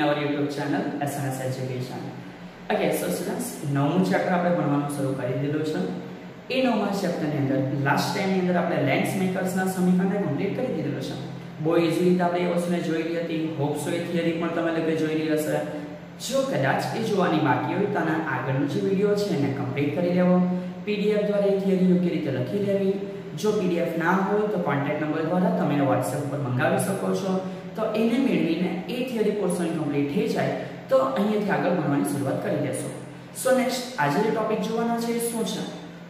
our YouTube channel SNS Education. Okay, so students, નવમું chapter આપણે ભણવાનું શરૂ કરી દીધું છે. એ નવમા ચેપ્ટરની અંદર લાસ્ટ ટાઈમની અંદર આપણે લેન્સ મેકર્સના સમીકરણને કમ્પ્લીટ કરી દીધેલું છે. બહુ ઇઝીલી આપણે એ વસ્તુને જોઈ લીધી હતી. હોપ સો એ થિયરી પણ તમે લોકોએ જોઈ લીધી હશે. જો કદાચ એ જોવાની બાકી હોય તો આના આગળનો જે વિડિયો છે એને કમ્પ્લીટ કરી લેવો. PDF દ્વારા એ થિયરી યોગ્ય રીતે લખી લેવી. જો PDF ના હોય તો કોન્ટેક્ટ નંબર દ્વારા તમે WhatsApp પર મંગાવી શકો છો. તો એને મેળવીને એ થિયરી પોર્શન કમ્પ્લીટ થઈ જાય તો અહીંયાથી આગળ ભણવાની શરૂઆત કરી દેશો. સો નેક્સ્ટ આજે જે ટોપિક જોવાનો છે એ શું છે?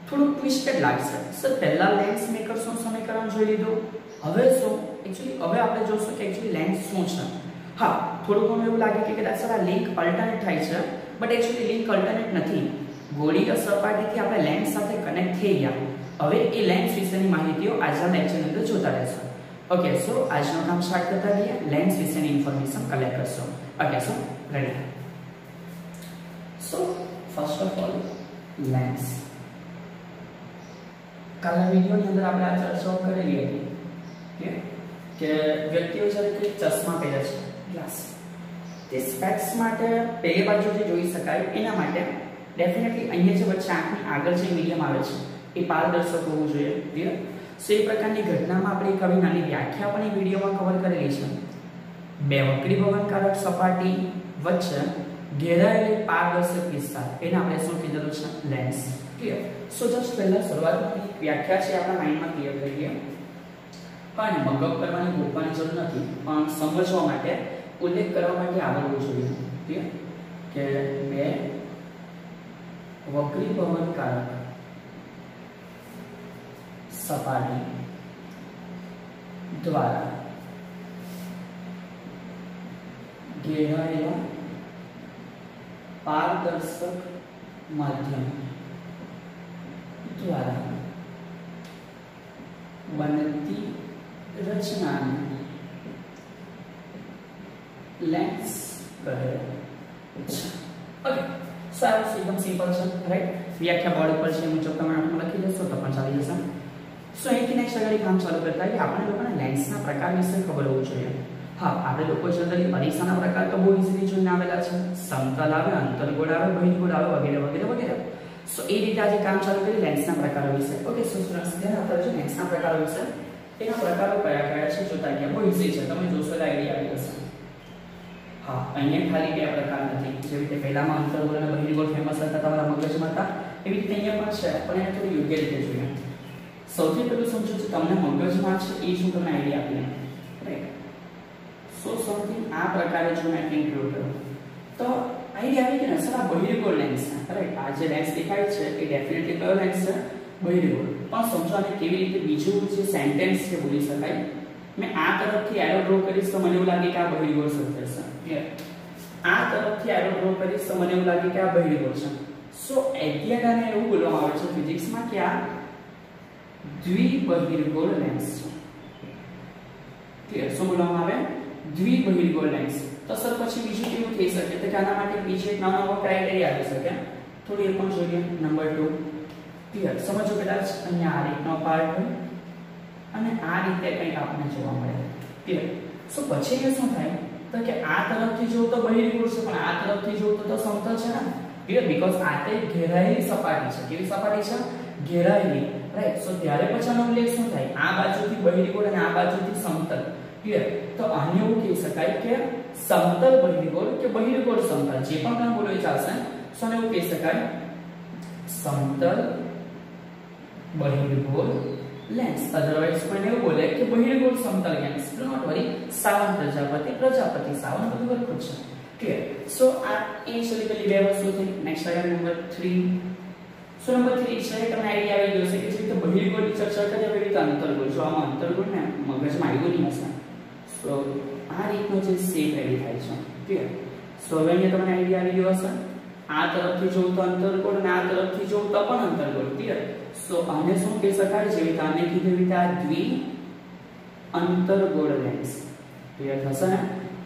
થોડું ટ્વિસ્ટેડ લાગશે. સર પહેલા લેન્સ મેકર્સનું સમીકરણ જોઈ લીધું. હવે શું? એક્ચ્યુઅલી હવે આપણે જોશું કે એક્ચ્યુઅલી લેન્સ શું છે. હા, થોડું ઘણું એવું લાગે કે કદાચ સર આ લિંક અલ્ટરનેટ થાય છે, બટ એક્ચ્યુઅલી લિંક અલ્ટરનેટ નથી. ગોળી સપાટીથી આપણે લેન્સ સાથે કનેક્ટ થઈ ગયા. હવે એ લેન્સ વિશેની માહિતીઓ આજના લેક્ચરની અંદર જોતા રહેશું. ઓકે, સો આજનું કામ સ્ટાર્ટ કરતા રહીએ. લેન્સ વિશેની ઇન્ફોર્મેશન કલેક્ટ કરશું. Okay, so ready. So first of all lens. કાલના વિડિયોની અંદર આપણે આ ચર્ચાઓ કરેલી હતી કે વ્યક્તિઓ જ્યારે કે ચશ્મા પહેરે છે, ગ્લાસ, તે સ્પેક્સ માટે પેલી બાજુથી જોઈ શકાય એના માટે ડેફિનેટલી અહીંયા જે વચ્ચે આંખની આગળ જે મીડિયમ આવે છે એ પારદર્શક હોવું જોઈએ. ક્લિયર? સો એ પ્રકારની ઘટનામાં આપણે એક આવી નાની વ્યાખ્યા પણ એ વિડીયોમાં કવર કરેલી છે. બે વક્રી ભવનકારક સપાટી વચ્ચે ઘેરાયેલી પારદર્શક વિસ્તાર, એને આપણે શું કીધેલું છે? લેન્સ. ક્લિયર? સો જસ્ટ પહેલા શરૂઆતની વ્યાખ્યા છે આપણા માઇન્ડમાં ક્લિયર કરી લઈએ. પણ મગજ કરવાની ગોખવાની જરૂર નથી, પણ સમજવા માટે ઉલ્લેખ કરવા માટે આવડવું જોઈએ. ક્લિયર? કે બે વક્રી ભવનકારક સપાટી દ્વારા ઘેરાયેલા પારદર્શક માધ્યમ દ્વારા બનતી રચનાને લેન્સ કહે છે. ઓકે, સો આ એકદમ સિમ્પલ છે, રાઈટ? વ્યાખ્યા બોર્ડ ઉપર છે મુજબ તમે આપણે લખી દેશો તો પણ ચાલી જશે. સો અહીંથી નેક્સ્ટ આગળ કામ ચાલુ કરતા કે આપણે લોકોને લેન્સના પ્રકાર વિશે ખબર હોવું જોઈએ. હા, આપણે લોકો જનરલી અરીસાના પ્રકાર તો બહુ ઇઝીલી જોઈને આવેલા છે. સમતલ આવે, અંતર્ગોળ આવે, બહિર્ગોળ આવે, વગેરે વગેરે વગેરે. સો એ રીતે આજે કામ ચાલુ કરી લેન્સના પ્રકારો વિશે. ઓકે, સો સ્ટુડન્ટ્સ, ધ્યાન આપજો લેન્સના પ્રકારો વિશે. એના પ્રકારો કયા કયા છે જોતા ગયા. બહુ ઇઝી છે, તમે જોશો એટલે આઈડિયા આવી જશે. હા, અહીંયા ખાલી બે પ્રકાર નથી. જેવી રીતે પહેલામાં અંતર્ગોળ અને બહિર્ગોળ ફેમસ હતા તમારા મગજમાં હતા, એવી રીતે અહીંયા પણ છે, પણ એને થોડી યોગ્ય રીતે જોઈએ. સૌથી પહેલું સમજો છો તમને મગજમાં છે એ શું તમને આઈડિયા આપીએ, રાઈટ? સો સમથિંગ આ પ્રકારે જો મેં ઇન્ક્લુડ કરું તો આઈડિયા આવી કે સર આ બહિર્ગોળ લેન્સ છે, રાઈટ? આ જે લેન્સ દેખાય છે એ ડેફિનેટલી કયો લેન્સ છે? બહિર્ગોળ. પણ સમજો આને કેવી રીતે બીજું જે સેન્ટેન્સ છે બોલી શકાય. મેં આ તરફથી એરો ડ્રો કરીશ તો મને એવું લાગે કે આ બહિર્ગોળ સર્કલ છે. ક્લિયર? આ તરફથી એરો ડ્રો કરીશ તો મને એવું લાગે કે આ બહિર્ગોળ છે. સો એક્ઝેક્ટ એવું બોલવામાં આવે છે ફિઝિક્સમાં કે આ દ્વિબહિર્ગોળ લેન્સ છે. ક્લિયર? શું બોલવામાં આવે? દ્વિબહિર્ગોળ લેન્સ. તો સર પછી બીજું કેવું થઈ શકે? તો કે આના માટે બીજો એક નવો ક્રાઇટેરિયા આવી શકે. થોડી એ પણ જોઈએ. નંબર 2. ક્લિયર? સમજો કદાચ અહીંયા આ રીતનો પાર્ટ હોય અને આ રીતે કંઈક આપણને જોવા મળે. ક્લિયર? સો પછી એ શું થાય તો કે આ તરફથી જોઉં તો બહિર્ગોળ છે, પણ આ તરફથી જોઉં તો સમતલ છે ને. ક્લિયર? બીકોઝ આ તે ઘેરાયેલી સપાટી છે. કેવી સપાટી છે? ઘેરાયેલી, રાઈટ? સો ત્યારે પછી આનો ઉલ્લેખ શું થાય? આ બાજુથી બહિર્ગોળ અને આ બાજુથી સમતલ. ક્લિયર? તો આને એવું કહી શકાય કે સમતલ બહિર્ગોળ કે બહિર્ગોળ સમતલ, જે પણ તમે બોલો એ ચાલશે. સો આને એવું કહી શકાય સમતલ બહિર્ગોળ લેન્સ. અધરવાઇઝ પણ એવું બોલે કે બહિર્ગોળ સમતલ લેન્સ. ડુ નોટ વરી, સાવન પ્રજાપતિ સાવન બધું બરાબર છે. ક્લિયર? સો આ ઇનિશિયલી બે વસ્તુ થઈ. નેક્સ્ટ આગળ નંબર 3. સો નંબર 3 છે તમને આઈડિયા આવી ગયો છે કે જે રીતે બહિર્ગોળની ચર્ચા કરી એવી રીતે અંતર્ગોળ. જો આમાં અંતર્ગોળ ને મગજમાં આવ્યું નહીં હશે. સો આ રીતનો જે શેપ રેડી થાય છે. ક્લિયર? સો હવે અહીંયા તમને આઈડિયા આવી ગયો હશે. આ તરફથી જોઉં તો અંતર્ગોળ અને આ તરફથી જોઉં તો પણ અંતર્ગોળ. ક્લિયર? સો આને શું કહી શકાય? જેવી રીતે આને કીધું એવી રીતે આ દ્વિ અંતર્ગોળ લેન્સ. ક્લિયર થશે ને?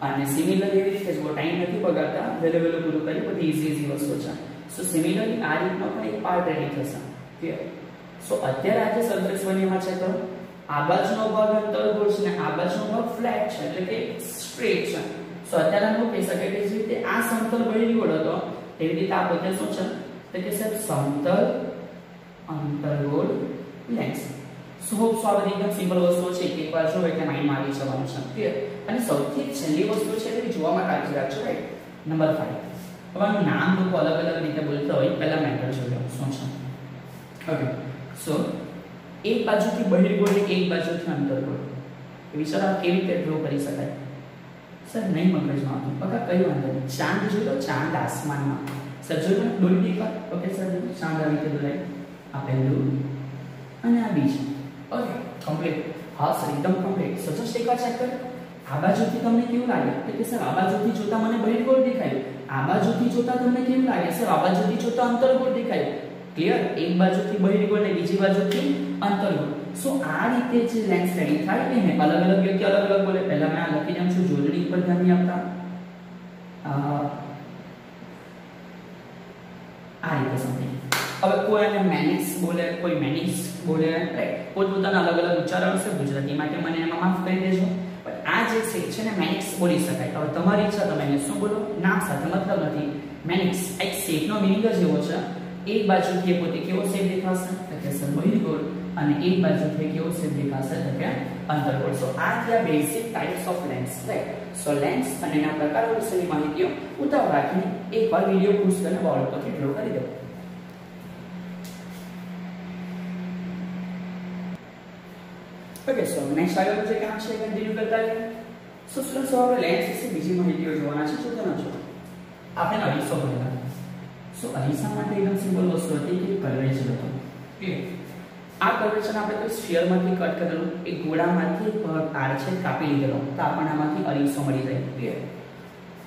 અને સિમિલર એવી રીતે જો ટાઈમ નથી બગાડતા, વેલેબલ પૂરું કરી બધી ઈઝી વસ્તુ છે. સો સિમિલરલી આ રીતનો પણ એક પાર્ટ રેડી થશે. ક્લિયર? સો અત્યારે આજે સરફેસ બનીમાં છે તો આ બાજુનો ભાગ અંતર્ગોળ છે ને આ બાજુનો ભાગ ફ્લેટ છે, એટલે કે સ્ટ્રેટ છે. સો સો અત્યારે હું કહી શકાય કે જે રીતે આ સમતલ બહિર્ગોળ હતો એવી રીતે આ પોતે શું છે તો કે સાહેબ સમતલ અંતર્ગોળ લેન્સ. સો હોપ સો આ બધી એકદમ સિમ્પલ વસ્તુઓ છે એક વાર જો એટલે માઇન્ડમાં આવી જવાનું છે ક્લિયર. અને સૌથી છેલ્લી વસ્તુ છે તે જોવામાં કાળજી રાખજો રાઈટ. નંબર 5 હવે નામ લોકો અલગ અલગ રીતે બોલતા હોય પહેલા મેટર જોજો શું છે. ઓકે સો એક બાજુથી બહિર્ગોળ એક બાજુથી અંતર્ગોળ વિચારો કેવી રીતે ડ્રો કરી શકાય. સર નહીં મગજમાં આવતું ઓકે કઈ વાંધો નહીં. ચાંદ જોઈ લો ચાંદ આસમાનમાં સર જોઈ લો દોરી દેખા ઓકે સર ચાંદ આવી રીતે દોરાય આ પહેલું અને આ બીજું ઓકે કમ્પ્લીટ. હા સર એકદમ કમ્પ્લીટ. સો જસ્ટ એકવાર ચેક કરો આ બાજુથી તમને કેવું લાગે કે સર આ બાજુથી જોતા મને બહિર્ગોળ દેખાયું. આ બાજુથી જોતા તમને કેવું લાગે સર આ બાજુથી જોતા અંતર્ગોળ દેખાયું. ક્લિયર. એક બાજુથી બહિર્ગોળ ને બીજી બાજુથી અંતર્ગોળ. સો આ રીતે જે લેન્સ રેડી થાય એને અલગ અલગ વ્યક્તિ અલગ અલગ બોલે. પહેલા મેં આ લખી દઉં છું જોડણી પર ધ્યાન આપતા આ રીતે સમજી. હવે કોઈ એને મેનિક્સ બોલે કોઈ મેનિક્સ બોલે રાઈટ. પોતપોતાના અલગ અલગ ઉચ્ચારણ છે ગુજરાતી માટે મને એમાં માફ કરી દેજો. પણ આ જે છે ને મેનિક્સ બોલી શકાય. હવે તમારી ઈચ્છા તમે એને શું બોલો નામ સાથે મતલબ નથી. મેનિક્સ એક શેપનો મિનિંગ જ એવો છે એક બાજુથી પોતે કેવો શેપ દેખાશે તો કે સર બહિર્ગોળ અને એક બાજુથી કેવો શેપ દેખાશે તો કે અંતર્ગોળ. સો આ છે basic types of lens right. So lens અને એના પ્રકારો વિશેની માહિતીઓ ઉતાવળ રાખીને એકવાર વિડિયો પૂછ કરીને બોર્ડ પરથી ડ્રો કરી દો. ઓકે સો નેક્સ્ટ આગળ જે કામ છે એ કન્ટિન્યુ કરતા રહીએ. સો સ્ટુડન્ટ્સ હવે લેન્સ વિશે બીજી માહિતીઓ જોવાના છે. જોતા ન છો આપણે અરીસો ભણ્યા. સો અરીસા માટે એકદમ સિમ્પલ વસ્તુ હતી કે કર્વેચર હતો. ક્લિયર. આ કર્વેચર આપણે કોઈ સ્ફિયરમાંથી કટ કરેલું એક ગોળામાંથી તાર છે કાપી લીધેલો તો આપણને આમાંથી અરીસો મળી જાય. ક્લિયર.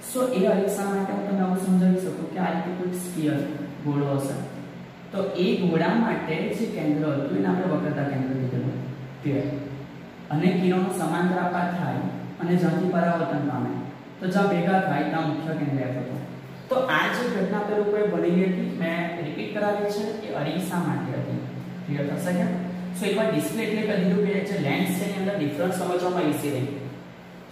સો એ અરીસા માટે હું તમને આવું સમજાવી શકું કે આ રીતે કોઈ સ્ફિયર ગોળો હશે તો એ ગોળા માટે જે કેન્દ્ર હતું એને આપણે વક્રતા કેન્દ્ર લીધેલું. ક્લિયર. અને કિરણો સમાંતર આપાત થાય અને જ્યાંથી પરાવર્તન પામે તો જ્યાં ભેગા થાય ત્યાં મુખ્ય કેન્દ્ર હતો. તો આ જે ઘટના પેલું કોઈ બનેલી હતી મેં રિપીટ કરાવી છે એ અરીસા માટે હતી. ક્લિયર થશે કે સો એકવાર ડિસ્પ્લે એટલે કહી દીધું કે જે લેન્સ છે એની અંદર ડિફરન્સ સમજવામાં ઈઝી રહે.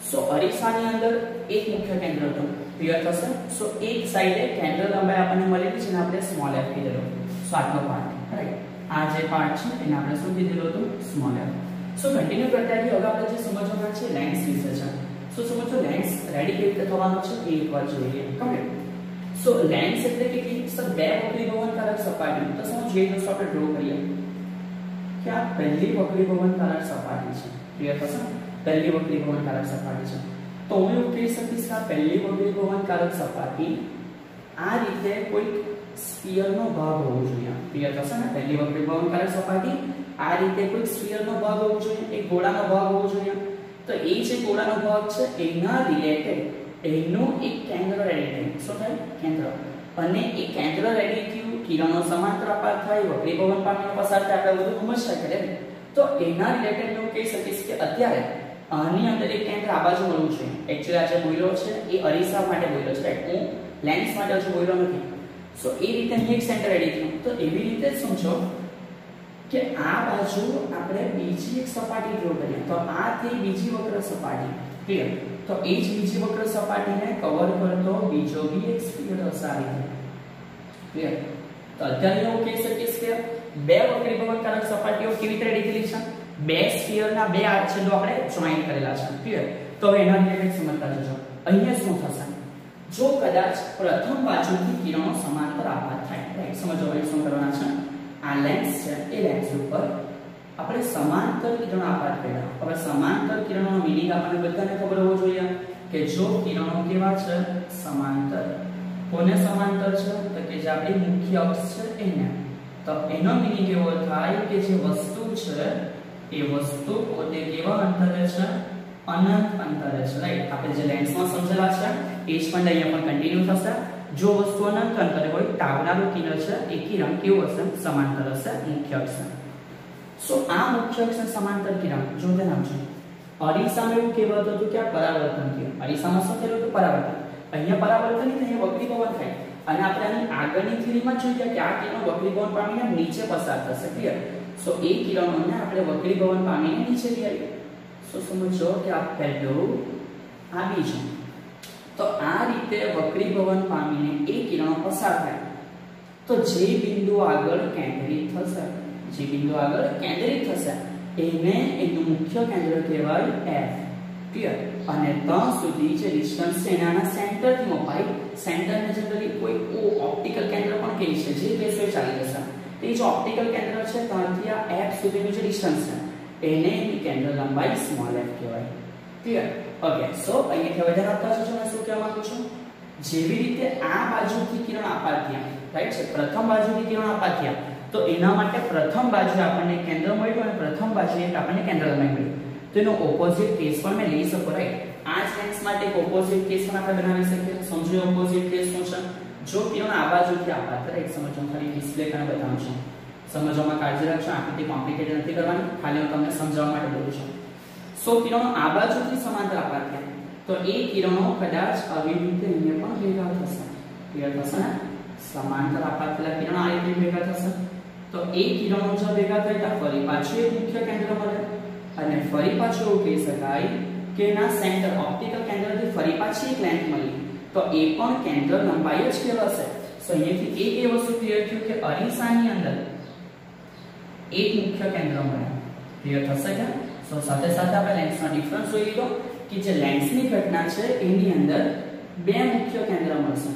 સો અરીસાની અંદર એક મુખ્ય કેન્દ્ર હતું. ક્લિયર થશે. સો એક સાઈડે કેન્દ્ર લંબાઈ આપણને મળેલી છે ને આપણે સ્મોલ f કીધેલો. સો આટલો પાર્ટ રાઈટ. આ જે પાર્ટ છે એને આપણે શું કીધેલું હતું સ્મોલ f. સો કન્ટિન્યુ કરતા રહીએ. હવે આપણે જે સમજવાના છે લેન્સ વિશે છે. સો સમજો લેન્સ રેડી કેવી રીતે થવાનો છે એ એકવાર જોઈએ. કમ્પ્લીટ. સો લેન્સ એટલે કે સર બે વક્રીભવનકારક સપાટી તો સમજો એ વસ્તુ આપણે ડ્રો કરીએ કે આ પહેલી વક્રીભવનકારક સપાટી છે. ક્લિયર થશે. પહેલી વક્રીભવનકારક સપાટી છે તો હું એવું કહી શકીશ કે આ પહેલી વક્રીભવનકારક સપાટી આ રીતે કોઈ સ્ફિયરનો ભાગ હોવો જોઈએ. ક્લિયર થશે ને. પહેલી વક્રીભવનકારક સપાટી આ રીતે કોઈ સ્ફિયરનો ભાગ હોવો જોઈએ એક ગોળાનો ભાગ હોવો જોઈએ. તો એ જે ગોળાનો ભાગ છે એના રિલેટેડ એનું એક કેન્દ્ર રેડી થયું. શું થાય કેન્દ્ર. અને એ કેન્દ્ર રેડી થયું કિરણો સમાંતર આપાત થાય વક્રીભવન પામીને પસાર થાય આપણે બધું સમજ્યા કરે. તો એના રિલેટેડ હું કહી શકીશ કે અત્યારે આની અંદર એક કેન્દ્ર આ બાજુ મળવું છે. એક્ચ્યુઅલી આ જે બોયલો છે એ અરીસા માટે બોયલો છે રાઈટ. હું લેન્સ માટે હજુ બોયલો નથી. સો એ રીતે અહીં એક સેન્ટર રેડી થયું. તો એવી રીતે સમજો કે આ બાજુ આપણે બીજી એક સપાટી ડ્રો કરીએ તો આ થઈ બીજી વક્ર સપાટી. ક્લિયર. તો એ જ બીજી વક્ર સપાટીને કવર કરતો બીજો બી એક સ્ફિયર હશે આ રીતે. ક્લિયર. તો અત્યારે હું કહી શકીશ કે બે વક્રીભવનકારક સપાટીઓ કેવી રીતે રેડી થયેલી છે બે સ્ફિયરના બે આડછેદો આપણે જોઈન્ટ કરેલા છે. ક્લિયર. તો હવે એના રિલેટેડ સમજતા જજો. અહીંયા શું થશે જો કદાચ પ્રથમ બાજુથી કિરણો સમાંતર આપાત થાય રાઈટ. સમજો હવે શું કરવાના છે આ લેન્સ છે એ લેન્સ ઉપર આપણે સમાંતર કિરણો આપાત કર્યા. હવે સમાંતર કિરણોનો મીનિંગ આપણને બધાને ખબર હોવો જોઈએ કે જો કિરણો કેવા છે સમાંતર. કોને સમાંતર છે તો કે જે આપણી મુખ્ય અક્ષ છે એને. તો એનો મીનિંગ એવો થાય કે જે વસ્તુ છે એ વસ્તુ પોતે કેવા અંતરે છે અનંત અંતરે છે રાઈટ. આપણે જે લેન્સમાં સમજેલા છે એ જ પણ અહીંયા પણ કન્ટિન્યુ થશે. જો વસ્તુ અનંત અંતરે હોય તો આવનારું કિરણ છે એ કિરણ કેવું હશે સમાંતર હશે મુખ્ય અક્ષ. સો આ મુખ્ય અક્ષને સમાંતર કિરણ જો ધ્યાન આપજો. અરીસામાં એવું કહેવાતું હતું કે આ પરાવર્તન કિરણ. અરીસામાં શું થયેલું હતું પરાવર્તન. અહીંયા પરાવર્તન નહીં અહીંયા વક્રીભવન થાય અને આપણે આની આગળની થિયરીમાં જોઈએ કે આ કિરણો વક્રીભવન પામીને નીચે પસાર થશે. ક્લિયર. સો એ કિરણોને આપણે વક્રીભવન પામીને નીચે લઈ આવીએ. સો સમજો કે આ પહેલું આ બીજું તો આ રીતે વક્રીભવન પામીને એ કિરણો પસાર થાય તો જે બિંદુ આગળ કેન્દ્રિત થશે એને એનું મુખ્ય કેન્દ્ર કહેવાય F. ક્લિયર? અને ત્યાં સુધી જે ડિસ્ટન્સ છે એના સેન્ટર થી મપાય. સેન્ટરને જનરલી કોઈ ઓપ્ટિકલ કેન્દ્ર પણ કહે છે, જે કેસો ચાલી જશે. તે જે ઓપ્ટિકલ કેન્દ્ર છે ત્યાંથી આ F સુધીનું જે ડિસ્ટન્સ છે એને કેન્દ્ર લંબાઈ સ્મોલ f કહેવાય. ક્લિયર? ઓકે, સો અહીંથી હવે ધ્યાન આપતા જજો. મેં શું કહેવા માંગુ છું, જેવી રીતે આ બાજુથી કિરણ આપાત થયા, રાઈટ છે, પ્રથમ બાજુથી કિરણ આપાત થયા, તો એના માટે પ્રથમ બાજુ આપણને કેન્દ્ર મળ્યું અને પ્રથમ બાજુ એક આપણને કેન્દ્ર લંબાઈ મળ્યું. તો એનો ઓપોઝિટ કેસ પણ મેં લઈ શકું, રાઈટ? આ જ લેન્સ માટે એક ઓપોઝિટ કેસ પણ આપણે બનાવી શકીએ. સમજો ઓપોઝિટ કેસ શું છે? જો કિરણ આ બાજુથી આપાત, રાઈટ? સમજો, ખાલી ડિસ્પ્લે કરીને બતાવું છું. સમજવામાં કાળજી રાખજો, આકૃતિ કોમ્પ્લિકેટેડ નથી કરવાની, ખાલી હું તમને સમજાવવા માટે બોલું છું. સો કિરણો આ બાજુથી સમાંતર આપાત થયા તો એ કિરણો કદાચ આવી રીતે અહીંયા પણ ભેગા થશે. ક્લિયર થશે ને? સમાંતર આપાત થયેલા કિરણો આ રીતે ભેગા થશે તો એ કિરણો જો ભેગા થયા ફરી પાછું એક મુખ્ય કેન્દ્ર મળે અને ફરી પાછું એવું કહી શકાય કે એના સેન્ટર ઓપ્ટિકલ કેન્દ્રથી ફરી પાછી એક લેન્થ મળી તો એ પણ કેન્દ્ર લંબાઈ જ કહેવાશે. સો અહીંયાથી એક એ વસ્તુ ક્લિયર થયું કે અરીસાની અંદર એક મુખ્ય કેન્દ્ર મળે. ક્લિયર થશે કે? સો સાથે સાથે આપણે લેન્સનો ડિફરન્સ જોઈ લીધો કે જે લેન્સની ઘટના છે એની અંદર બે મુખ્ય કેન્દ્ર મળશે.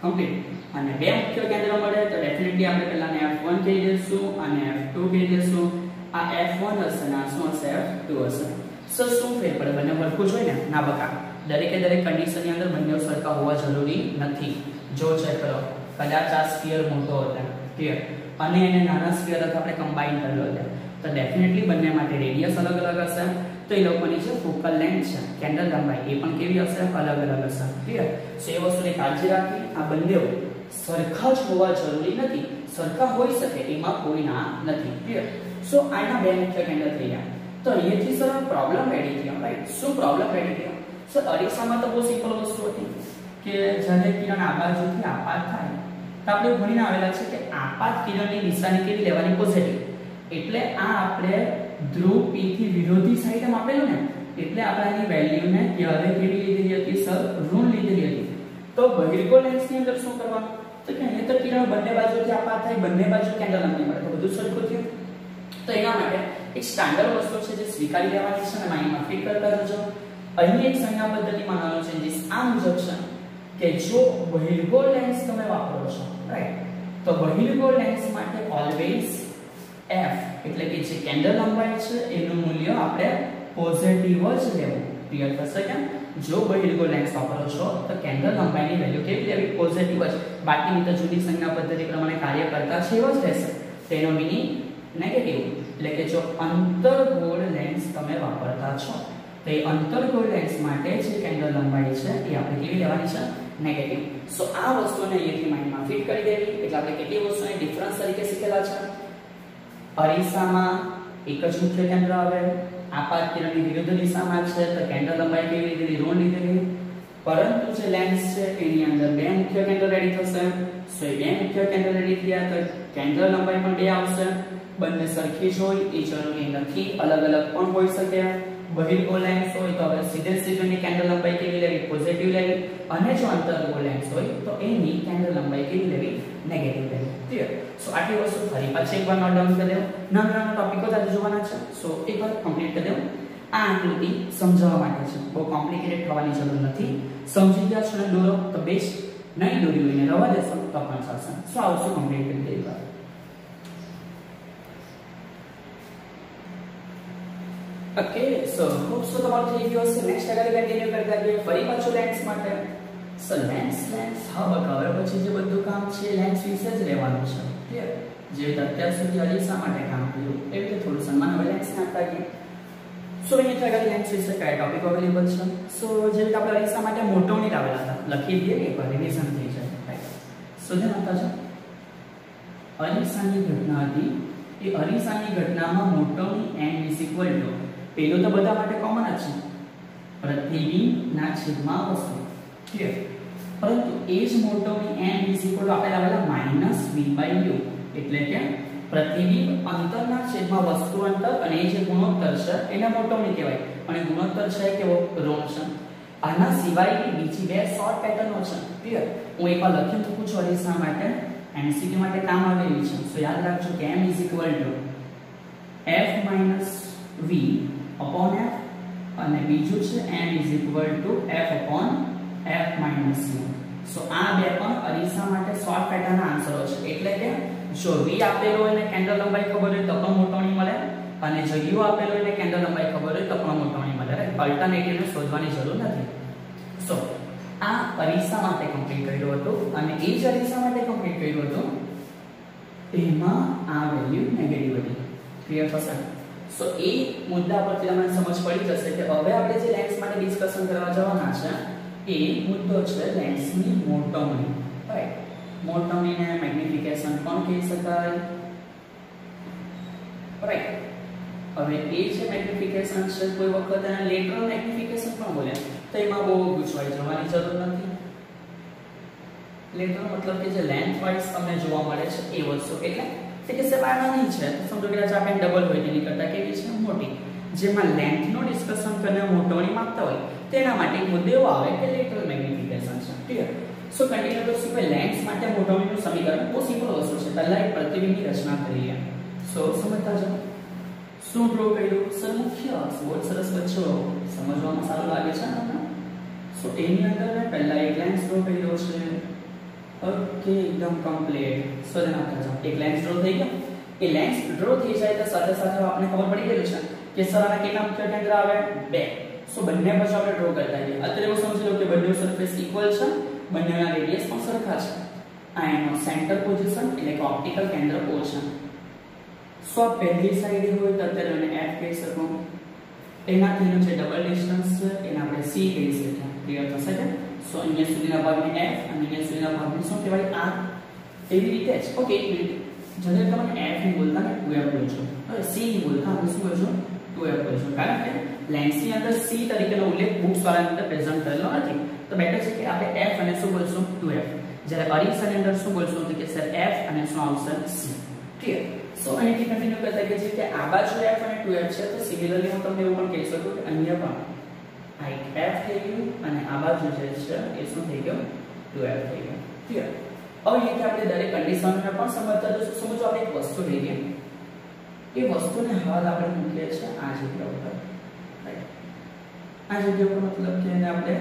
કમ્પ્લીટ. અને બે મુખ્ય કેન્દ્ર મળે તો ડેફિનેટલી આપણે પહેલાને F1 કહી દઈશું અને F2 કહી દઈશું. આ F1 હશે અને આ શું હશે? F2 હશે. સો શું ફેર પડે? બંને સરખું જોઈએ ને? ના બકા. દરેકે દરેક કન્ડિશનની અંદર બંને સરખા હોવા જરૂરી નથી. જો ચેક કરો, કદાચ આ સ્ફિયર મોટો હતો, ક્લિયર, અને એને નાના સ્ફિયર હતો આપણે કમ્બાઈન કરેલો હતો તો ડેફિનેટલી બંને માટે રેડિયસ અલગ અલગ હશે. તો એ લોકોની જે ફોકલ લેન્થ છે, કેન્દ્ર લંબાઈ, એ પણ કેવી હશે? અલગ અલગ હશે. ક્લિયર? સો એ વસ્તુની કાળજી રાખી. આ બંને સરખા જ હોવા જરૂરી નથી. સરખા હોઈ શકે એમાં કોઈ ના નથી. ક્લિયર? સો આના બે મુખ્ય કેન્દ્ર થઈ ગયા. તો અહીંયાથી સર પ્રોબ્લેમ રેડી થયો, રાઈટ? શું પ્રોબ્લેમ રેડી થયો? સર અરીસામાં તો બહુ સિમ્પલ વસ્તુ હતી કે જ્યારે કિરણ આ બાજુથી આપાત થાય તો આપણે ભણીને આવેલા છે કે આપાત કિરણની નિશાની કેવી લેવાની? પોઝિટિવ. એટલે આ આપણે ધ્રુવ P થી વિરોધી સાઈડ આપેલું ને, એટલે આપણે આની વેલ્યુને ક્યારે કેવી લીધેલી હતી? સર ઋણ લીધેલી હતી. તો બહિર્ગોળ લેન્સની અંદર શું કરવાનું? તો કે અહીંયા તો કિરણ બંને બાજુથી આપાત થાય, બંને બાજુ કેન્દ્ર લંબાઈ મળે તો બધું સરખું થયું. તો એના માટે એક સ્ટાન્ડર્ડ વસ્તુ છે જે સ્વીકારી લેવાની છે અને માઇન્ડમાં ફિટ કરતા જજો. અહીં એક સંજ્ઞા પદ્ધતિમાં નાનો ચેન્જીસ આ મુજબ છે કે જો બહિર્ગોળ લેન્સ તમે વાપરો છો, રાઈટ, તો બહિર્ગોળ લેન્સ માટે ઓલવેઝ f એટલે કે જે કેન્દ્ર લંબાઈ છે એનું મૂલ્ય આપણે પોઝિટિવ જ લેવું. ક્લિયર થશે કે? જો બહિર્ગોળ લેન્સ વાપરો છો તો કેન્દ્ર લંબાઈની વેલ્યુ કેવી લેવી? પોઝિટિવ જ. બાકીની તો જુદી સંજ્ઞા પદ્ધતિ પ્રમાણે કાર્ય કરતા છે એવો જ રહેશે. તેનો મીનિંગ નેગેટિવ. એટલે કે જો અંતર્ગોળ લેન્સ તમે વાપરતા છો તો એ અંતર્ગોળ લેન્સ માટે જે કેન્દ્ર લંબાઈ છે એ આપણે કેવી લેવાની છે? નેગેટિવ. સો આ વસ્તુને અહીંથી માઇન્ડમાં ફિટ કરી દેવી. એટલે આપણે કેટલી વસ્તુને ડિફરન્સ તરીકે શીખેલા છે. અરીસામાં એક જ મુખ્ય કેન્દ્ર આવે, આપાત કિરણની વિરુદ્ધ દિશામાં છે તો કેન્દ્ર લંબાઈ કેવી લીધેલી? ઋણ લીધેલી. પરંતુ જે લેન્સ છે એની અંદર બે મુખ્ય કેન્દ્ર રેડી થશે. સો એ બે મુખ્ય કેન્દ્ર રેડી થયા તો કેન્દ્ર લંબાઈ પણ બે આવશે. બંને સરખી જ હોય એ જરૂરી નથી, અલગ અલગ પણ હોઈ શકે. બહિર્ગોળ લેન્સ હોય તો હવે સીધે સીધુની કેન્દ્ર લંબાઈ કેવી લેવી? પોઝિટિવ લેવી. અને જો અંતર્ગોળ લેન્સ હોય તો એની કેન્દ્ર લંબાઈ કેવી લેવી? નેગેટિવ લેવી. ક્લિયર? સો આટલી વસ્તુ ફરી પાછી એકવાર નોટ ડાઉન કરી દેવું. નાના નાના ટોપિકો સાથે જોવાના છે. સો એકવાર કમ્પ્લીટ કરી દેવું. આ આકૃતિ સમજાવવા માટે છે, બહુ કોમ્પ્લિકેટેડ થવાની જરૂર નથી. સમજી ગયા છો ને દોરો તો બેસ્ટ, નહીં દોરી હોઈને રવા દેશો તો પણ ચાલશે. સો આ વસ્તુ કમ્પ્લીટ કરી દેવી. ઓકે, સો ખૂબ સો તમારું થઈ ગયું હશે. નેક્સ્ટ આગળ કન્ટિન્યુ કરતા જઈએ ફરી પાછું લેન્સ માટે. સો લેન્સ હવે પછી જે બધું કામ છે લેન્સ વિશે જ રહેવાનું છે. ક્લિયર? જે રીતે અત્યાર સુધી અરીસા માટે કામ કર્યું એવી રીતે થોડું સન્માન હવે લેન્સને આપતા ગઈએ. સો અહીંયા આગળ લેન્સ વિશે કયા ટોપિક અવેલેબલ છે? સો જે રીતે આપણે અરીસા માટે મોટોની આવેલા હતા લખી દઈએ ને એકવાર રિવિઝન થઈ જાય. રાઈટ? સો ધ્યાન આપતા છો. અરીસાની ઘટના હતી. એ અરીસાની ઘટનામાં મોટોની n = પેલું તો બધા માટે કોમન જ છે, પ્રતિબિંબના છેદમાં વસ્તુ. ક્લિયર? પરંતુ એ જ મોટોની n = આપણે લાવેલા -v/u એટલે કે પ્રતિબિંબ અંતરના છેદમાં વસ્તુ અંતર અને એ જે ગુણોત્તર છે એને મોટોની કહેવાય. અને ગુણોત્તર છે કેવો? ઋણ છે. આના સિવાયની બીજી બે શોર્ટ પેટર્નો છે ક્લિયર હું એકવાર લખી મૂકું છું અરીસા માટે એમસીક્યુ માટે કામ આવેલી છે સો યાદ રાખજો કે m f v upon f અને બીજું છે m f upon f minus u સો આ બે પણ અરીસા માટે શોર્ટ પેટર્નના આન્સરો છે એટલે કે જો v આપેલો હોય ને કેન્દ્ર લંબાઈ ખબર હોય તો પણ મોટવણી મળે અને જો u આપેલો હોય ને કેન્દ્ર લંબાઈ ખબર હોય તો પણ મોટવણી મળે રાઈટ અલ્ટરનેટિવ ને શોધવાની જરૂર નથી સો આ અરીસા માટે કમ્પ્લીટ કર્યું હતું અને એ જ અરીસા માટે કમ્પ્લીટ કર્યું હતું એમાં આ વેલ્યુ નેગેટિવ હતી ક્લિયર થશે સો એ મુદ્દા પરથી તમને સમજ પડી જશે કે હવે આપણે જે લેન્સ માટે ડિસ્કશન કરવા જવાના છે એ મુદ્દો છે લેન્સની મોટવણી રાઈટ મોટવણીને મેગ્નિફિકેશન પણ કહી શકાય રાઈટ હવે એ જે મેગ્નિફિકેશન છે કોઈ વખત એને લેટરલ મેગ્નિફિકેશન પણ બોલે તો એમાં બહુ ગુચવાઈ જવાની જરૂર નથી લેટરલ મતલબ કે જે લેન્થ વાઇઝ તમને જોવા મળે છે એ વસ્તુ એટલે કે સેવા નાની છે તો સમજો કે આપણે ડબલ હોય તેની કરતા કેવી છે મોટી જેમાં લેન્થ નો ડિસ્કશન કરીને મોટવણી માંગતા હોય તેના માટે મુદ્દો એવો આવે કે લેટરલ મેગ્નિફિકેશન છે ક્લિયર સો કન્ટિન્યુ તો શું લેન્સ માટે મોટવણીનું સમીકરણ બહુ સિમ્પલ વસ્તુ છે પહેલા એક પ્રતિબિંબની રચના કરી લે સો સમજતા જાઓ શું ડ્રો કર્યું સર મુખ્ય બહુ સરસ બચ્ચો સમજવામાં સારું લાગે છે તમને સો એની અંદર મેં પહેલા એક લેન્સ ડ્રો કર્યો છે ઓકે એકદમ કમ્પ્લીટ સો ધ્યાન આપતા જાઓ એક લેન્સ ડ્રો થઈ ગયો એ લેન્સ ડ્રો થઈ જાય તો સાથે સાથે આપણે ખબર પડી ગયેલું છે કે સર આના કેટલા મુખ્ય કેન્દ્ર આવે બે સો બંને પછી આપણે ડ્રો કરતા જઈએ અત્યારે એવું સમજી લો કે બંને સરફેસ ઇક્વલ છે બંનેના રેડિયસ પણ સરખા છે આ એનો સેન્ટર પોઝિશન એટલે કે ઓપ્ટિકલ કેન્દ્ર O છે સો પહેલી સાઈડ હોય તો અત્યારે એને F કહી શકો એનાથીનું જે ડબલ ડિસ્ટન્સ છે એને આપણે C કહી શકીએ ક્લિયર થશે કે સો અહીંયા સુધીના ભાગને F અને અહીંયા સુધીના ભાગને શું કહેવાય R એવી રીતે જ ઓકે એક મિનિટ જ્યારે તમે F ની બોલતા ને 2F બોલજો હવે C ની બોલતા આપણે શું બોલજો 2F બોલજો કારણ કે લેન્સની અંદર C તરીકેનો ઉલ્લેખ બુક્સ વાળાની અંદર પ્રેઝન્ટ કરેલો નથી તો બેટર છે કે આપણે F અને શું બોલશું 2F જ્યારે અરીસાની અંદર શું બોલશું તો કે સર F અને શું આવશે C ક્લિયર સો અહીંથી કન્ટિન્યુ કરતા કે જે કે આ બાજુ F અને 2F છે તો સિમિલરલી હું તમને એવું પણ કહી શકું કે અહીંયા પણ આ એક F થઈ ગયું અને આ બાજુ જે છે એ શું થઈ ગયું 2F થઈ ગયું ક્લિયર હવે અહીંથી આપણે દરેક કન્ડિશનને પણ સમજતા જશું સમજો આપણે એક વસ્તુ લઈએ એ વસ્તુને હાલ આપણે મૂકીએ છીએ આ જગ્યા ઉપર રાઈટ આ જગ્યા ઉપર મતલબ કે એને આપણે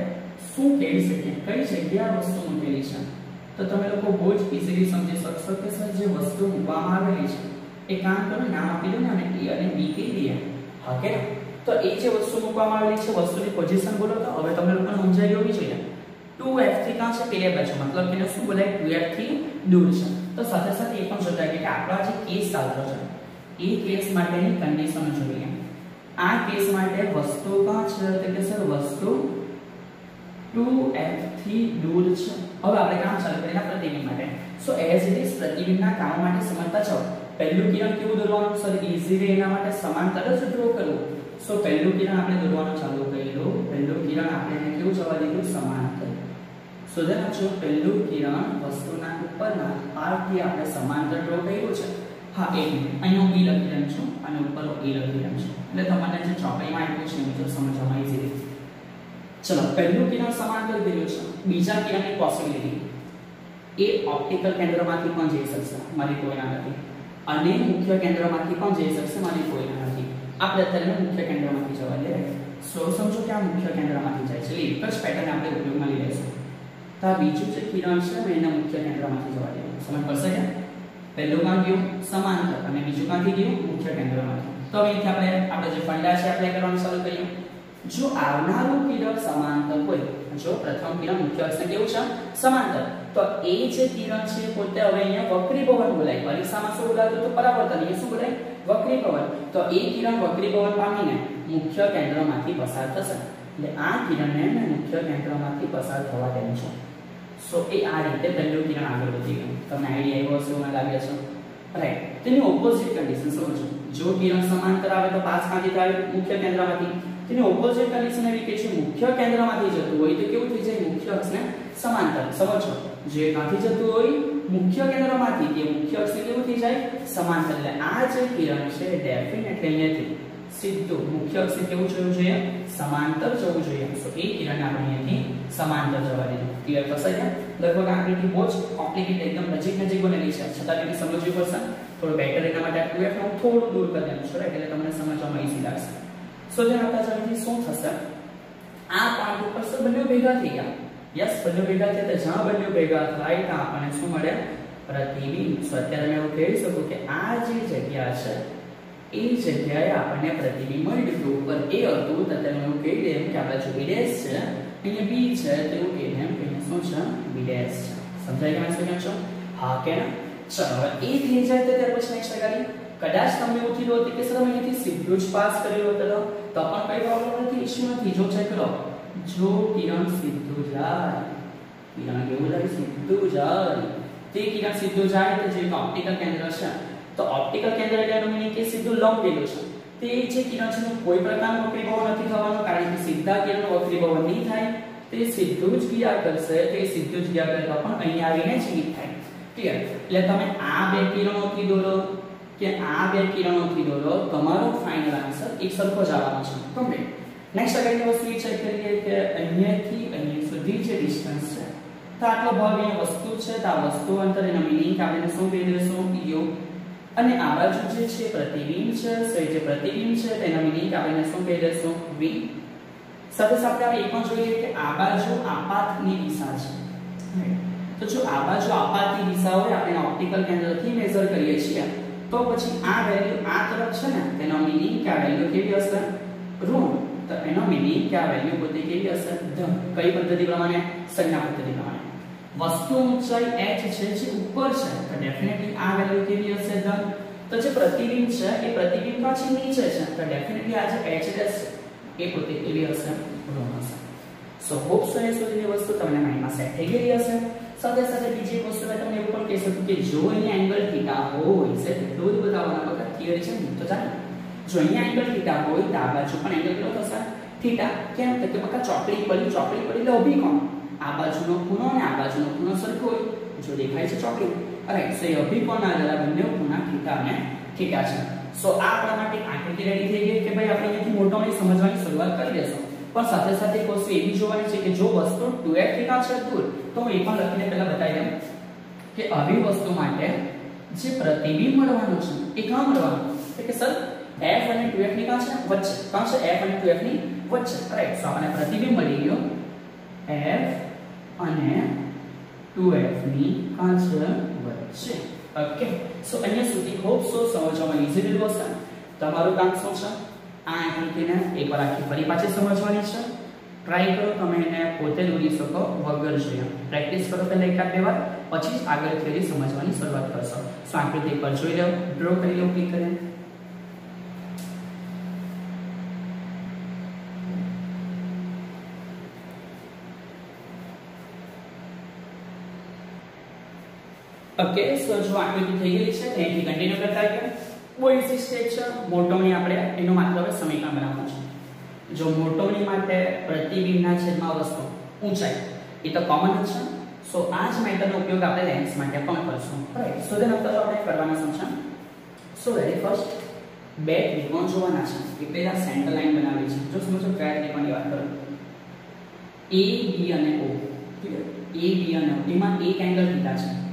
શું કહી શકીએ કઈ જગ્યા વસ્તુ મૂકેલી છે તો તમે લોકો બહુ જ ઈઝીલી સમજી શકશો કે સર જે વસ્તુ મૂકવામાં આવેલી છે એ કામ કરો નામ આપી દો ને અને E અને B કહી દઈએ હા કે તો એ જે વસ્તુ મૂકવામાં આવેલી છે વસ્તુની પોઝિશન બોલો તો હવે તમને લોકોને સમજાઈ હોવી જોઈએ 2F થી કાં છે પેલે બાજુ મતલબ કે શું બોલાય 2F થી દૂર છે તો સાથે સાથે એ પણ જોતા કે આપણા જે કેસ ચાલતો છે એ કેસ માટેની કન્ડિશન જોઈએ આ કેસ માટે વસ્તુ કાં છે તો કે સર વસ્તુ 2F થી દૂર છે હવે આપણે કામ ચાલુ કરીએ પ્રતિબિંબ માટે સો એઝ ઇટ ઇઝ પ્રતિબિંબના કામ માટે સમજતા છો પહેલું કિરણ કેવું દોરવાનું સર ઈઝીલી એના માટે સમાંતર જ ડ્રો કરવું સો પહેલું કિરણ આપણે દોરવાનું ચાલુ કર્યું પહેલું કિરણ આપણે એને કેવું જવા દીધું સમાંતર સો ધ્યાન આપજો પહેલું કિરણ વસ્તુના ઉપરના પાર્ટથી આપણે સમાંતર ડ્રો કર્યું છે હા એક મિનિટ અહીંયા હું B લખી રહ્યો છું અને ઉપર A લખી રહ્યો છું એટલે તમને જે ચોકડીમાં આપ્યું છે એ મુજબ સમજવામાં ઈઝીલી ચલો પહેલું કિરણ સમાંતર કર્યું છે બીજા કિરણની પોસિબિલિટી એ ઓપ્ટિકલ કેન્દ્રમાંથી પણ જઈ શકશે મારી કોઈના નથી અને મુખ્ય કેન્દ્રમાંથી પણ જઈ શકશે મારી કોઈના નથી આપણે અત્યારે મુખ્ય કેન્દ્રમાંથી જવા દે સો સમજો કે આ મુખ્ય કેન્દ્રમાંથી જાય છે એક જ પેટર્ન આપણે ઉપયોગમાં લઈ લઈશું તો આ બીજું જે કિરણ છે મેં એના મુખ્ય કેન્દ્રમાંથી જવા દેવું સમજ પડશે કે પહેલું કાં ગયું સમાંતર અને બીજું કાંથી ગયું મુખ્ય કેન્દ્રમાંથી તો હવે અહીંથી આપણે જે ફંડા છે એપ્લાય કરવાનું શરૂ કરીએ જો આવનારું કિરણ સમાંતર હોય જો પ્રથમ કિરણ મુખ્ય અક્ષને કેવું છે સમાંતર તો એ જે કિરણ છે પોતે હવે અહીંયા વક્રીભવન બોલાય પરીક્ષામાં શું બોલાતું તો પરાવર્તન અહીંયા શું બોલાય વક્રીભવન તો એ કિરણ વક્રીભવન પામીને મુખ્ય કેન્દ્રમાંથી પસાર થશે એટલે આ કિરણને મેં મુખ્ય કેન્દ્રમાંથી પસાર થવા દેવું છું સો એ આ રીતે પહેલું કિરણ આગળ વધી ગયું તમને આઈડિયા આવ્યો હશે મને લાગે છે રાઈટ તેની ઓપોઝિટ કન્ડિશન સમજો જો કિરણ સમાંતર આવે તો પાસ કાંથી થાય મુખ્ય કેન્દ્રમાંથી તેની ઓપોઝિટ કન્ડિશન એવી કે છે મુખ્ય કેન્દ્રમાંથી જતું હોય તો કેવું થઈ જાય મુખ્ય અક્ષને સમાંતર સમજો જે કાંથી જતું હોય મુખ્ય કેન્દ્રમાંથી તે મુખ્ય અક્ષને કેવું થઈ જાય સમાંતર એટલે આ જે કિરણ છે ડેફિનેટલી અહીંયાથી સીધું મુખ્ય અક્ષને કેવું જવું જોઈએ સમાંતર જવું જોઈએ સો એ કિરણ આપણે અહીંથી સમાંતર જવા દીધું ક્લિયર થશે કે લગભગ આકૃતિ બહુ જ કોમ્પ્લિકેટેડ એકદમ નજીક બનેલી છે છતાં તેને સમજવી પડશે થોડું બેટર એના માટે 2f નું થોડું દૂર કરી દેવું છે રાઈટ એટલે તમને સમજવામાં ઈઝી લાગશે સો જે આપણા જલ્દી શું થશે આ પોઈન્ટ ઉપર સો બંને ભેગા થઈ ગયા યસ બંને ભેગા થયા તો જ્યાં બંને ભેગા થાય તો આપણને શું મળે પ્રતિબિંબ સો અત્યારે મેં એવું કહી શકું કે આ જે જગ્યા છે એ જગ્યાએ આપણને પ્રતિબિંબ મળ્યું હતું ઉપર એ હતું તો તેને એવું કહી દે કે આપણે જો b' છે અહીંયા b છે તો એવું કહી દે કે શું છે b' છે સમજાય કે શું કહો છો હા કે ના ચલો હવે એ થઈ જાય તો ત્યાર પછી નેક્સ્ટ લગાડી કદાચ તમને એવું થયું હતું કે સર અમે અહીંથી સીધું જ પાસ કર્યું હતો તો પણ કઈ પ્રોબ્લેમ નથી ઇશ્યુ નથી જો ચેક કરો જો કિરણ સીધું જાય કિરણ કેવું જાય સીધું જાય તે કિરણ સીધું જાય તો જે ઓપ્ટિકલ કેન્દ્ર છે તો ઓપ્ટિકલ કેન્દ્ર એટલે એનું મીનિંગ કે સીધું લંબ ગયેલું છે તે જે કિરણ છે એનું કોઈ પ્રકારનું વક્રીભવન નથી થવાનું કારણ કે સીધા કિરણનું વક્રીભવન નહીં થાય તે સીધું જ ક્રિયા કરશે તે સીધું જ ક્રિયા કરે તો પણ અહીંયા આવીને જ હિટ થાય ક્લિયર એટલે તમે આ બે કિરણોથી દોરો કે આ બે કિરણોથી દોરો તમારો ફાઇનલ આન્સર એક સરખો જ આવવાનો છે કમ્પ્લીટ નેક્સ્ટ આગળની વસ્તુ એ ચેક કરીએ કે અહીંયાથી અહીં સુધી જે ડિસ્ટન્સ છે તો આટલો ભાગ અહીંયા વસ્તુ છે તો આ વસ્તુ અંતર એનો મીનિંગ આપણે શું કહી દઈશું u અને આ બાજુ જે છે પ્રતિબિંબ છે સો એ જે પ્રતિબિંબ છે તેનો મીનિંગ આપણે શું કહી દઈશું v સાથે સાથે આપણે એ પણ જોઈએ કે આ બાજુ આપાતની દિશા છે તો જો આ બાજુ આપાતની દિશા હોય આપણે ઓપ્ટિકલ કેન્દ્રથી મેઝર કરીએ છીએ તો પછી આ વેલ્યુ આ તરફ છે ને તેનો મીનિંગ કે આ વેલ્યુ કેવી હશે ઋણ તો એનો મીનિંગ કે આ વેલ્યુ પોતે કેવી હશે ધન કઈ પદ્ધતિ પ્રમાણે સંજ્ઞા પદ્ધતિ પ્રમાણે વસ્તુ ઊંચાઈ h છે જે ઉપર છે તો ડેફિનેટલી આ વેલ્યુ કેવી હશે ધન તો જે પ્રતિબિંબ છે એ પ્રતિબિંબ પાછી નીચે છે તો ડેફિનેટલી આ જે h છે એ પોતે કેવી હશે ઋણ હશે સો હોપ સો એ સુધીની વસ્તુ તમને માઇન્ડમાં સેટ થઈ ગઈ હશે સાથે સાથે બીજી એક વસ્તુ મેં તમને એવું પણ કહી શકું કે જો અહીંયા એંગલ થીટા હોય છે એટલું બધું બતાવવાના વખત થિયરી છે ને તો ચાલે જો અહીંયા એંગલ થીટા હોય તો આ બાજુ પણ એંગલ કેટલો થશે થીટા કેમ તો કે બકા ચોકડી પડી એટલે અભિકોણ આ બાજુનો ખૂણો અને આ બાજુનો ખૂણો સરખો હોય જો દેખાય છે ચોકડી રાઈટ સો એ અભિકોણના જરા બંને ખૂણા થીટા અને થીટા છે સો આ આપણા માટે આકૃતિ રેડી થઈ ગઈ કે ભાઈ આપણે અહીંથી મોટોની સમજવાની શરૂઆત કરી દેશું પણ સાથે સાથે એક વસ્તુ એ બી જોવાની છે કે જો વસ્તુ 2f થીટા છે દૂર તો હું એ પણ લખીને પહેલા બતાવી દઉં કે આવી વસ્તુ માટે જે પ્રતિબિંબ મળવાનું છે એ ક્યાં મળવાનું એટલે કે સર f અને 2f ની કાં છે વચ્ચે કાં છે f અને 2f ની વચ્ચે રાઈટ સો આપણને પ્રતિબિંબ મળી ગયો f અને 2f ની કાં છે વચ્ચે ઓકે સો અહીંયા સુધી હોપ સો સમજવામાં ઈઝી રીત હશે તમારું કામ શું છે આ આકૃતિને એકવાર આખી ફરી પાછી સમજવાની છે ટ્રાય કરો તમે એને પોતે દોરી શકો વગર જોઈએ પ્રેક્ટિસ કરો પહેલા એકાદ બે વાર પછી જ આગળ થિયરી સમજવાની શરૂઆત કરશો સો આકૃતિ પર જોઈ લો ડ્રો કરી લો ક્લિક કરીને ઓકે સો જો આકૃતિ થઈ ગઈ છે અહીંથી કન્ટિન્યુ કરતા ગયા બહુ ઈઝી સ્ટેપ છે મોટોની આપણે એનો માત્ર હવે સમીકરણ બનાવવાનું છે જો મોટોની માટે પ્રતિબિંબના છેદમાં વસ્તુ ઊંચાઈ એ તો કોમન જ છે સો આ જ મેથડનો ઉપયોગ આપણે લેન્સ માટે પણ કરશું રાઈટ સો ધેન આપણે કરવાના છે સો વેરી ફર્સ્ટ બે ત્રિકોણ જોવાના છે એ પહેલા સેન્ટર લાઈન બનાવી છે જો સમજો કયા ત્રિકોણની વાત કરો A B અને O ક્લિયર A B અને O એમાં એક એંગલ થીટા છે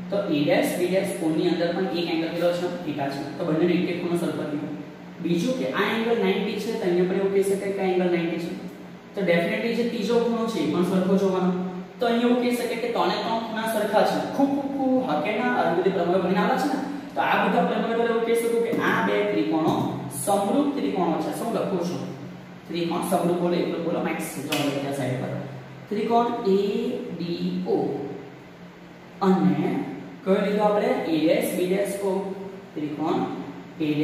તો a' b' O ની અંદર પણ એક એંગલ કેટલો છે થીટા છે તો બંનેનો એક એક ખૂણો સરખો થયો બીજું કે આ એંગલ 90 છે તો અહીંયા પણ એવું કહી શકાય કે આ એંગલ 90 છે તો ડેફિનેટલી જે ત્રીજો ખૂણો છે એ પણ સરખો જોવાનો તો અહીંયા એવું કહી શકાય કે ત્રણે ત્રણ ખૂણા સરખા છે ખૂબ હકેના આ બધી પ્રમેયો બનીને આવે છે ને તો આ બધા પ્રમેયો એવું કહી શકું કે આ બે ત્રિકોણો સમરૂપ ત્રિકોણો છે શું લખું છું ત્રિકોણ સમરૂપ બોલે એટલું બોલો મેક્સ જો લખ્યા સાઈડ પર ત્રિકોણ ADO અને કયો લીધો આપણે a', b', o ત્રિકોણ a',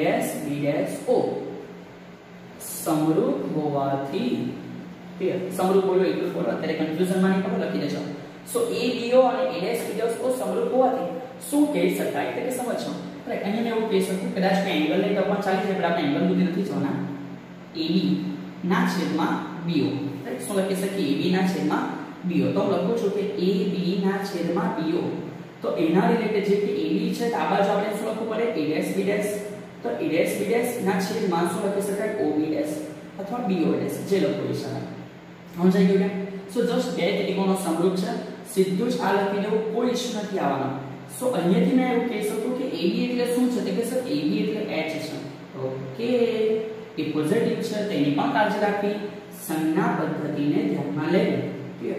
b', o સમરૂપ હોવાથી સમરૂપ બોલો એટલું બોલો અત્યારે કન્ફ્યુઝન માં નહીં પડો લખી દેજો સો ABO અને a', b', o સમરૂપ હોવાથી શું કહી શકાય એટલે કે સમજો રાઈટ અહીંયા મેં એવું કહી શકું કદાચ મેં એંગલ લઈ તો પણ ચાલી જાય પણ આપણે એંગલ સુધી નથી જોવાના AB ના છેદમાં BO રાઈટ શું લખી શકીએ AB ના છેદમાં BO તો હું લખું છું કે AB ના છેદમાં BO તો એના રિલેટેડ જે કે AB છે તો આ બાજુ આપણે શું લખવું પડે a', b' તો a ડેશ b ડેશ ના છેદમાં શું લખી શકાય o b ડેશ અથવા b o ડેશ જે લખી શકાય. સમજાઈ ગયું કે? સો જસ્ટ બે ત્રિકોણો સમરૂપ છે, સીધું જ આ લખી દેવું, કોઈ ઇશ્યુ નથી આવવાનો. સો અહીંયાથી મેં એવું કહી શકું કે AB એટલે શું છે? તો કે સર AB એટલે h છે. ઓકે, એ પોઝિટિવ છે, તેની પણ કાળજી રાખવી. સંજ્ઞા પદ્ધતિને ધ્યાનમાં લેવી. કે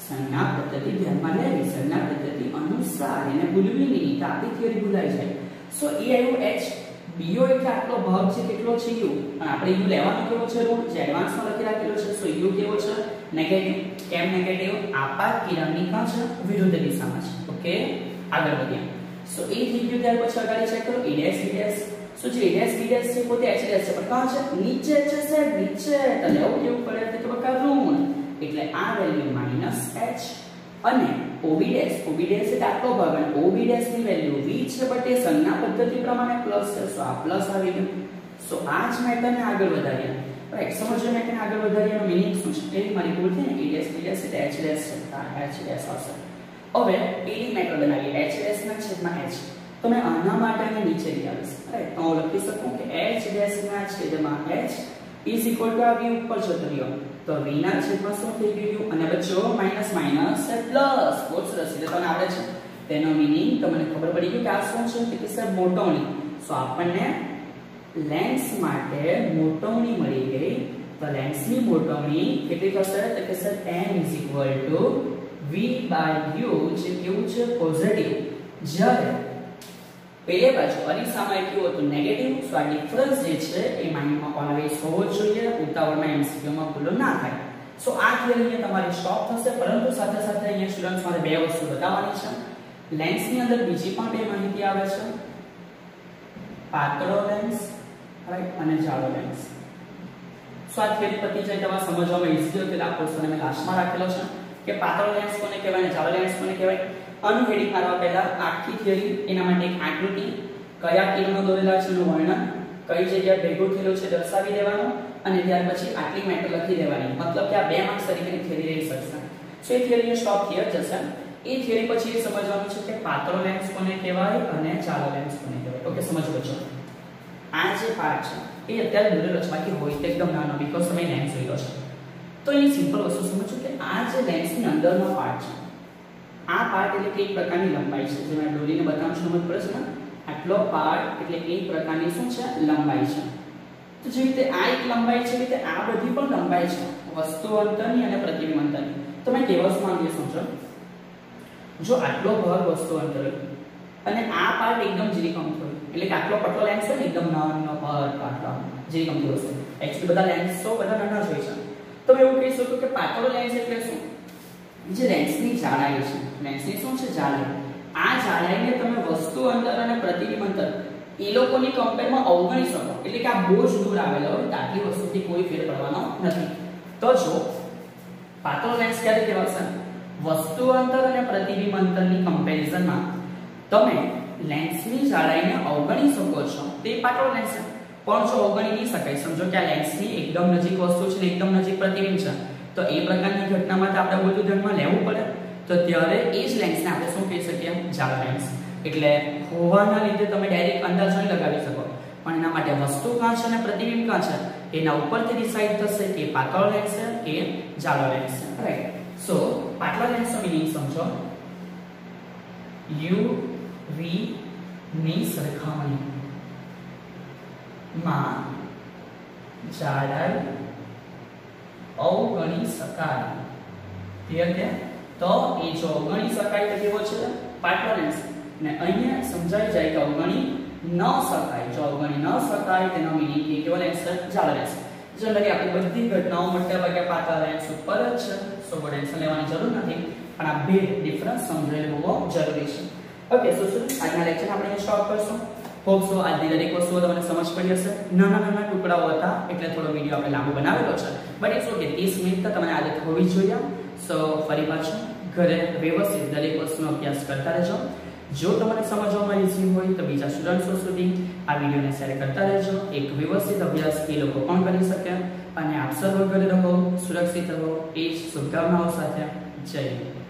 સંજ્ઞા પદ્ધતિ ધ્યાનમાં લેવી, સંજ્ઞા પદ્ધતિ અનુસાર એને ભૂલવી નહીં તો આપણી થિયરી ભૂલાઈ જાય. સો એ આવ્યું h, bo એટલે આટલો ભાગ છે કેટલો છે u, અને આપણે u લેવાનો કેવો છે રૂટ જે એડવાન્સમાં લખી રાખેલો છે. સો u કેવો છે? નેગેટિવ. કેમ નેગેટિવ? આપાત કિરણની કાં છે? વિરુદ્ધ દિશામાં છે. ઓકે, આગળ વધ્યા. સો એ થઈ ગયું. ત્યાર પછી આગળ ચેક કરો a ડેશ b ડેશ. સો જે a ડેશ b ડેશ છે પોતે h ડેશ છે, પણ કાં છે? નીચે છે સર, નીચે. તો લેવું કેવું પડે તો બકા ઋણ, એટલે આ વેલ્યુ -h અને ob ડેશ એટલે આટલો ભાગ, અને ob ડેશ ની વેલ્યુ v છે, બટ એ સંજ્ઞા પદ્ધતિ પ્રમાણે પ્લસ છે. સો આ પ્લસ આવી ગયું. સો આ જ મેથડને આગળ વધાર્યા. રાઈટ, સમજો મેથડને આગળ વધાર્યાનો મીનિંગ શું છે? એ મારી ભૂલ થઈ ને, a ડેશ b ડેશ એટલે h ડેશ છે, આ h ડેશ આવશે. હવે એની મેથડ બનાવીએ, h ડેશ ના છેદમાં h. તો મેં આના માટે અહીં નીચે લઈ આવીશ. રાઈટ, તો હું લખી શકું કે h ડેશ ના છેદમાં h ઇઝ ઇક્વલ ટુ આ v ઉપર જતો રહ્યો, તો v ના છેદમાં શું થઈ ગયું? અને બચ્ચો માઈનસ માઈનસ એ પ્લસ. બહુ સરસ, એટલે તમને આવડે છે. તેનો મીનિંગ તમને ખબર પડી ગયું કે આ શું છે? કે સર મોટવણી. સો આપણને લેન્સ માટે મોટવણી મળી ગઈ. તો લેન્સની મોટવણી કેટલી થશે? તો કે sir n is equal to v by u, જે કેવું છે? પોઝિટિવ. જ્યારે પેલે બાજુ અરીસામાં કેવું હતું? નેગેટિવ. સો આ ડિફરન્સ જે છે એ માઇન્ડમાં ઓલવેઝ હોવો જોઈએ, ઉતાવળમાં એમસીક્યુમાં ભૂલો ના થાય. સો આ થિયરી અહીંયા તમારી સ્ટોપ થશે, પરંતુ સાથે સાથે અહીંયા સ્ટુડન્ટ્સ મારે બે વસ્તુ બતાવવાની છે. લેન્સની અંદર બીજી પણ બે માહિતી આવે છે, પાતળો લેન્સ રાઈટ અને જાડો લેન્સ. સો આ થિયરી પતી જાય તમારે સમજવામાં ઈઝી હોય, એટલે આ પોર્શન મેં લાસ્ટમાં રાખેલો છે કે પાતળો લેન્સ કોને કહેવાય અને જાડો લેન્સ કોને કહેવાય. આનું હેડિંગ મારવા પહેલા આખી થિયરી, એના માટે એક આકૃતિ, કયા કિરણો દોરેલા છે એનું વર્ણન, કઈ જગ્યાએ ભેગું થયેલું છે દર્શાવી દેવાનું, અને ત્યાર પછી આટલી મેટર લખી દેવાની. મતલબ કે આ બે માર્ક્સ તરીકેની થિયરી રહી શકશે. સો એ થિયરીનો સ્ટોપ થિયર જશે. એ થિયરી પછી એ સમજવાનું છે કે પાતળો લેન્સ કોને કહેવાય અને જાડો લેન્સ કોને કહેવાય. ઓકે, સમજો છો. આ જે પાર્ટ છે એ અત્યારે દોરેલો છે, બાકી હોય તો એકદમ નાનો, બીકોઝ તમે લેન્સ જોઈ છે. તો એ સિમ્પલ વસ્તુ સમજો કે આ જે લેન્સની અંદરનો પાર્ટ છે, આ પાર્ટ એટલે કઈ પ્રકારની લંબાઈ છે, જે મેં દોરીને બતાવું છું, સમજ પડે છે ને? આટલો પાર્ટ એટલે કઈ પ્રકારની શું છે? લંબાઈ છે. તો જે રીતે આ એક લંબાઈ છે, રીતે આ બધી પણ લંબાઈ છે, વસ્તુ અંતરની અને પ્રતિબિંબ અંતરની. તો મેં કહેવા શું માંગીએ સમજો, જો આટલો ભાગ વસ્તુ અંતર અને આ પાર્ટ એકદમ જીરીકમ થયો, એટલે કે આટલો પટલો લેન્સ છે ને એકદમ નાનો પાર્ટ, આટલો જીરીકમ થયો છે. એક્ચ્યુઅલી બધા લેન્સ તો બધા નાના જ હોય છે. તો મેં એવું કહી શકું કે પાતળો લેન્સ એટલે શું? જે લેન્સની જાડાઈ છે, લેન્સની શું છે? જાડાઈ. આ જાડાઈને તમે વસ્તુ અંતર અને પ્રતિબિંબ અંતર એ લોકોની કમ્પેરમાં અવગણી શકો, એટલે કે આ બહુ જ દૂર આવેલો હોય તો આટલી વસ્તુથી કોઈ ફેર પડવાનો નથી. તો જો પાતળો લેન્સ ક્યારે કહેવાશે? વસ્તુ અંતર અને પ્રતિબિંબ અંતરની કમ્પેરિઝનમાં તમે લેન્સની જાડાઈને અવગણી શકો છો, તે પાતળો લેન્સ છે. પણ જો અવગણી નહીં શકાય, સમજો કે આ લેન્સની એકદમ નજીક વસ્તુ છે, એકદમ નજીક પ્રતિબિંબ છે, તો એ પ્રકારની ઘટનામાં તો આપણે બધું ધ્યાનમાં લેવું પડે. તો ત્યારે એ જ લેન્સને આપણે શું કહી શકીએ? જાડો લેન્સ. એટલે હોવાના લીધે તમે ડાયરેક્ટ અંદાજ નહીં લગાવી શકો, પણ એના માટે વસ્તુ કાં છે અને પ્રતિબિંબ કાં છે એના ઉપરથી ડિસાઈડ થશે કે પાતળો લેન્સ છે કે જાડો લેન્સ છે. રાઈટ. સો પાતળા લેન્સનો મીનિંગ સમજો, u v ની સરખામણીમાં જાડાઈ અવગણી શકાય. ક્લિયર છે? તો એ જો અવગણી શકાય તો કેવો છે? પાતળો લેન્સ. ને અહીંયા સમજાઈ જાય કે અવગણી ન શકાય. જો અવગણી ન શકાય તેનો મીનિંગ કે કેવો લેન્સ છે? જાડો લેન્સ. જનરલી આપણી બધી ઘટનાઓ મોટા ભાગે પાતળા લેન્સ ઉપર જ છે, સો ટેન્શન લેવાની જરૂર નથી, પણ આ બે ડિફરન્સ સમજાવી લેવો જરૂરી છે. ઓકે, સો આજના લેક્ચર આપણે સ્ટોપ કરશું. હોપ સો આજની દરેક વસ્તુઓ તમને સમજ પડી હશે. નાના નાના ટુકડાઓ હતા એટલે થોડો વિડીયો આપણે લાંબો બનાવેલો છે, બટ ઇટ્સ ઓકે. 30 મિનિટ તો તમને આદત હોવી જોઈએ. સો ફરી પાછું ઘરે વ્યવસ્થિત દરેક વસ્તુનો અભ્યાસ કરતા રહેજો. જો તમને સમજવામાં ઈઝી હોય તો બીજા સ્ટુડન્ટ્સો સુધી આ વિડીયોને શેર કરતા રહેજો. એક વ્યવસ્થિત અભ્યાસ એ લોકો પણ કરી શકે, અને આપ સર્વ ઘરે રહો, સુરક્ષિત રહો, એ જ શુભકામનાઓ સાથે. જય હિન્દ.